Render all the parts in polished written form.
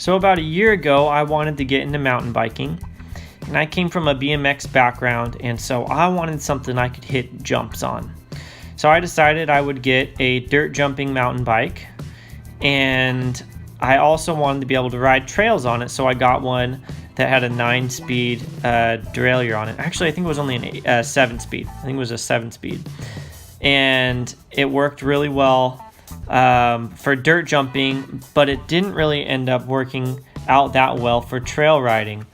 So about a year ago, I wanted to get into mountain biking, and I came from a BMX background, and so I wanted something I could hit jumps on. So I decided I would get a dirt jumping mountain bike, and I also wanted to be able to ride trails on it, so I got one that had a 9-speed derailleur on it. Actually, I think it was only a 7-speed. I think it was a 7-speed. And it worked really well for dirt jumping, but it didn't really end up working out that well for trail riding.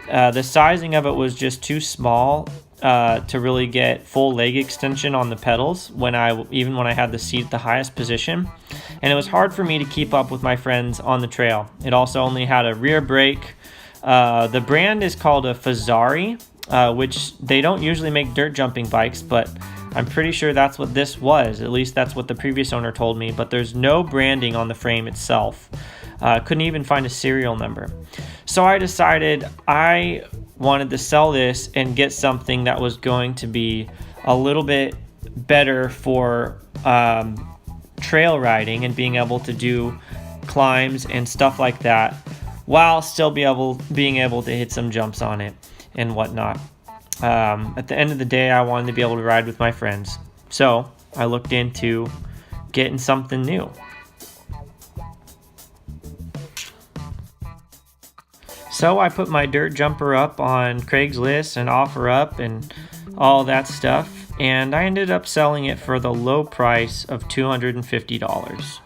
The sizing of it was just too small to really get full leg extension on the pedals even when I had the seat at the highest position, and it was hard for me to keep up with my friends on the trail. It also only had a rear brake. The brand is called a Fazari, which they don't usually make dirt jumping bikes, but I'm pretty sure that's what this was. At least that's what the previous owner told me, but there's no branding on the frame itself. Couldn't even find a serial number. So I decided I wanted to sell this and get something that was going to be a little bit better for trail riding and being able to do climbs and stuff like that, while still being able to hit some jumps on it and whatnot. At the end of the day, I wanted to be able to ride with my friends. So I looked into getting something new. So I put my dirt jumper up on Craigslist and OfferUp and all that stuff, and I ended up selling it for the low price of $250.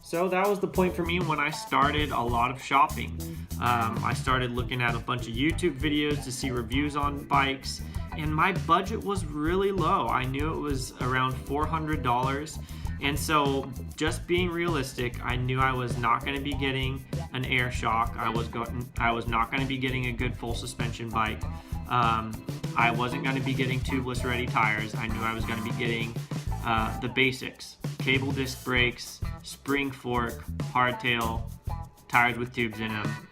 So that was the point for me when I started a lot of shopping. I started looking at a bunch of YouTube videos to see reviews on bikes, and my budget was really low. I knew it was around $400, and so just being realistic, I knew I was not going to be getting an air shock. I was not going to be getting a good full suspension bike. I wasn't going to be getting tubeless ready tires. I knew I was going to be getting the basics: cable disc brakes, spring fork, hardtail, tires with tubes in them,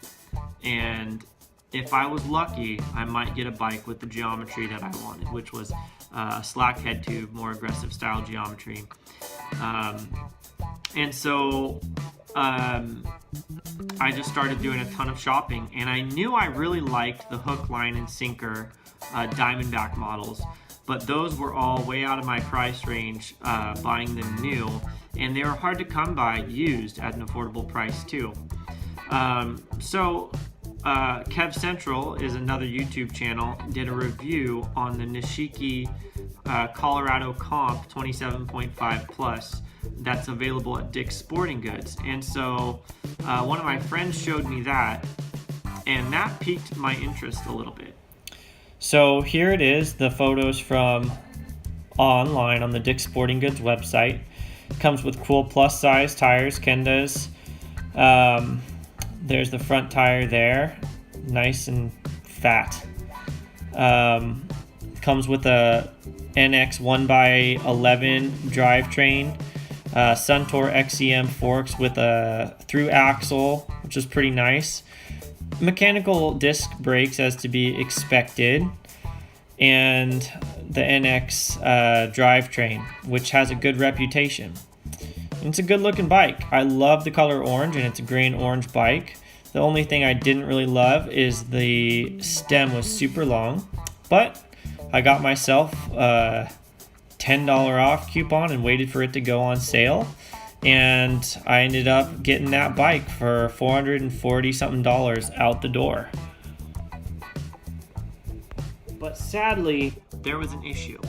and if I was lucky, I might get a bike with the geometry that I wanted, which was a slack head tube, more aggressive style geometry. And so I just started doing a ton of shopping, and I knew I really liked the hook, line, and sinker Diamondback models, but those were all way out of my price range buying them new, and they were hard to come by used at an affordable price too. So Kev Central is another YouTube channel, did a review on the Nishiki Colorado Comp 27.5 Plus that's available at Dick's Sporting Goods. And so one of my friends showed me that, and that piqued my interest a little bit. So here it is, the photos from online on the Dick's Sporting Goods website. It comes with cool plus size tires, Ken does. There's the front tire there, nice and fat. Comes with a NX 1x11 drivetrain, Suntour XEM forks with a through axle, which is pretty nice. Mechanical disc brakes as to be expected, and the NX drivetrain, which has a good reputation. And it's a good looking bike. I love the color orange, and it's a gray and orange bike. The only thing I didn't really love is the stem was super long, but I got myself a $10 off coupon and waited for it to go on sale, and I ended up getting that bike for $440 something out the door. But sadly, there was an issue.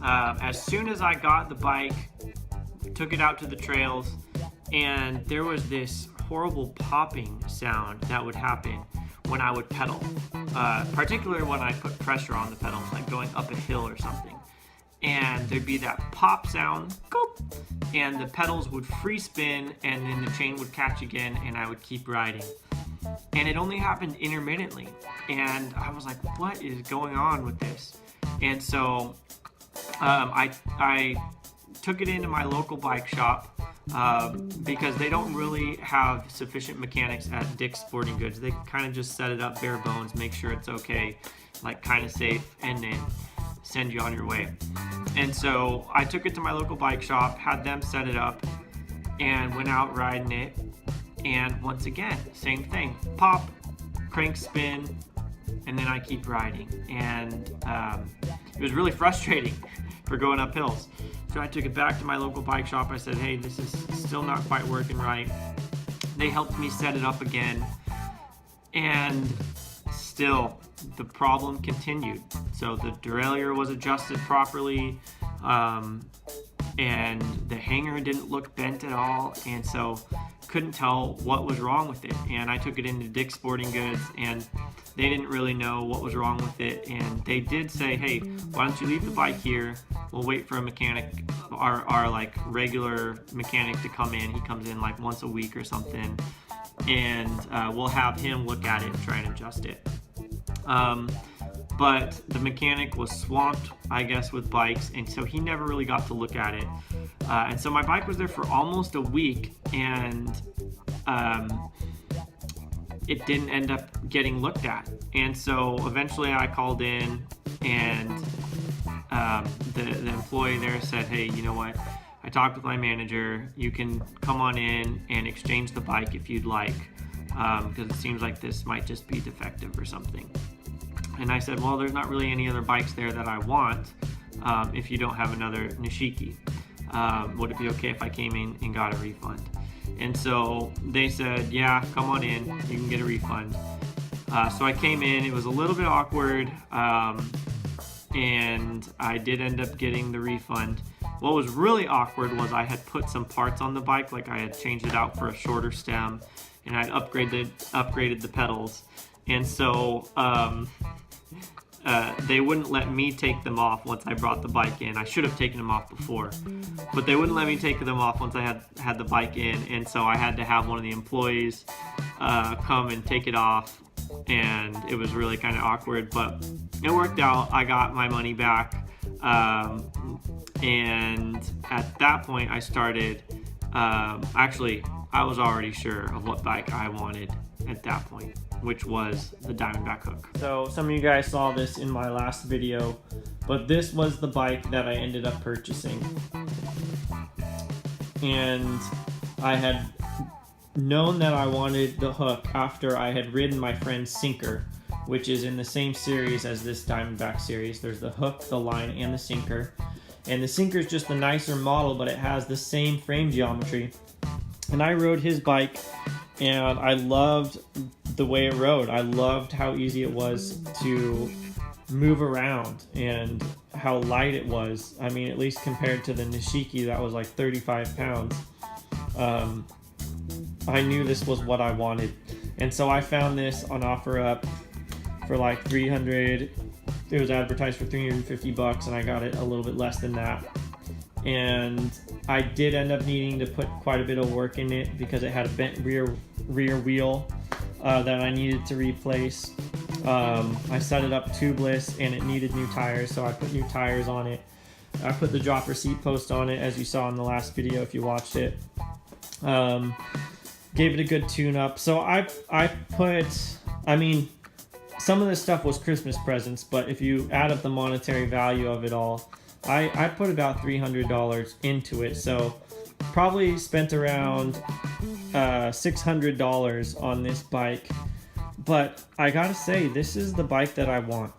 As soon as I got the bike, took it out to the trails, and there was this horrible popping sound that would happen when I would pedal, particularly when I put pressure on the pedals, like going up a hill or something. And there'd be that pop sound, goop, and the pedals would free spin, and then the chain would catch again, and I would keep riding. And it only happened intermittently, and I was like, what is going on with this? And so I took it into my local bike shop, because they don't really have sufficient mechanics at Dick's Sporting Goods. They kind of just set it up bare bones, make sure it's okay, like kind of safe, and then send you on your way. And so I took it to my local bike shop, had them set it up, and went out riding it. And once again, same thing, pop, crank spin, and then I keep riding. And it was really frustrating for going up hills. So I took it back to my local bike shop. I said, hey, this is still not quite working right. They helped me set it up again, and still the problem continued. So the derailleur was adjusted properly, and the hanger didn't look bent at all, and so couldn't tell what was wrong with it. And I took it into Dick's Sporting Goods, and they didn't really know what was wrong with it. And they did say, hey, why don't you leave the bike here? We'll wait for a mechanic, our like regular mechanic to come in. He comes in like once a week or something, and we'll have him look at it and try and adjust it. But the mechanic was swamped, I guess, with bikes, and so he never really got to look at it. And so my bike was there for almost a week, and it didn't end up getting looked at. And so eventually I called in, and the employee there said, hey, you know what? I talked with my manager. You can come on in and exchange the bike if you'd like, because it seems like this might just be defective or something. And I said, well, there's not really any other bikes there that I want if you don't have another Nishiki. Would it be okay if I came in and got a refund? And so they said, yeah, come on in, you can get a refund. So I came in, it was a little bit awkward, and I did end up getting the refund. What was really awkward was I had put some parts on the bike, like I had changed it out for a shorter stem, and I'd upgraded the pedals. And so they wouldn't let me take them off once I brought the bike in. I should have taken them off before, but they wouldn't let me take them off once I had the bike in, and so I had to have one of the employees come and take it off, and it was really kind of awkward, but it worked out. I got my money back, and at that point I started, actually I was already sure of what bike I wanted at that point, which was the Diamondback hook. So some of you guys saw this in my last video, but this was the bike that I ended up purchasing. And I had known that I wanted the hook after I had ridden my friend's Sinker, which is in the same series as this Diamondback series. There's the hook, the line, and the Sinker. And the Sinker is just a nicer model, but it has the same frame geometry. And I rode his bike, and I loved the way it rode. I loved how easy it was to move around and how light it was. I mean, at least compared to the Nishiki that was like 35 pounds. I knew this was what I wanted. And so I found this on OfferUp for like 300. It was advertised for 350 bucks, and I got it a little bit less than that. And I did end up needing to put quite a bit of work in it because it had a bent rear wheel that I needed to replace. I set it up tubeless, and it needed new tires, so I put new tires on it. I put the dropper seat post on it, as you saw in the last video if you watched it. Gave it a good tune-up. So I put, I mean, some of this stuff was Christmas presents, but if you add up the monetary value of it all, I put about $300 into it. So probably spent around $600 on this bike. But I gotta say, this is the bike that I want.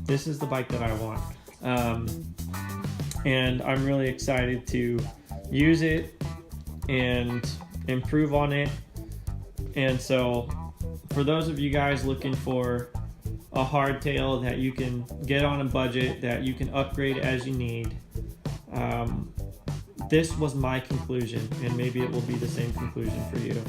This is the bike that I want. And I'm really excited to use it and improve on it. And so for those of you guys looking for a hardtail that you can get on a budget, that you can upgrade as you need, this was my conclusion, and maybe it will be the same conclusion for you.